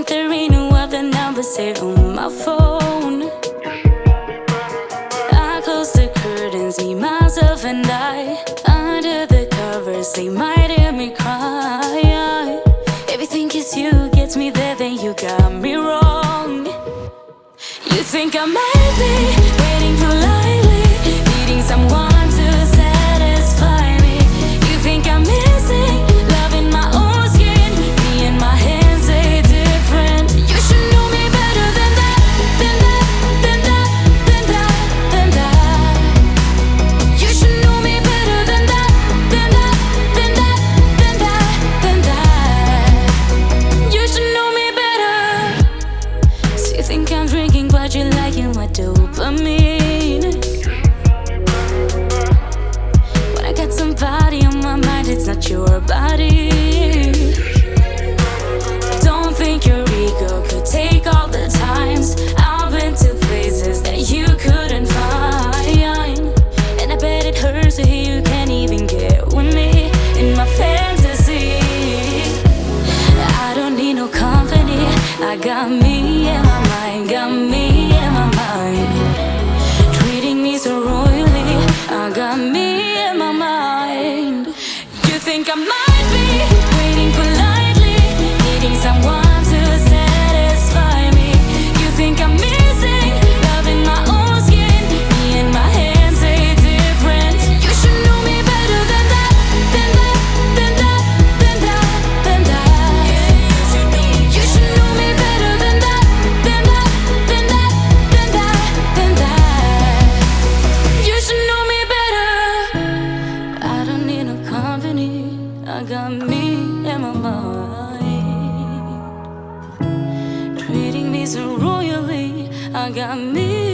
there ain't no other number saved on my phone. I close the curtains, me, myself and I. Under the covers, they might hear me cry. Everything is you, gets me there, then you got me wrong. You think I might be waiting politely, needing someone to satisfy me. You think I'm missing love in my own skin, me and my hands, they different. You should know me better than that, than that, than that, than that, than that. You should know me better than that, than that, than that, than that, than that. You should know me better. So you think I'm drinking, but you're liking my dopamine. When I got somebody on my mind, it's not your body. Don't think your ego could take all the times I've been to places that you couldn't find. And I bet it hurts to hear you can't even get with me in my fantasy. I don't need no company, I got me in my mind, got me in my mind. Treating me so royally, I got me in my mind. You think I might be waiting politely, needing someone to satisfy me. You think I'm missing love in my own skin, me and my hands, they different. You should know me better than that, than that, than that, than that, than that. You should know me better than that, than that, than that, than that, than that. You should know me better. I don't need no company, I got me in my mind. Treating me so royally, I got me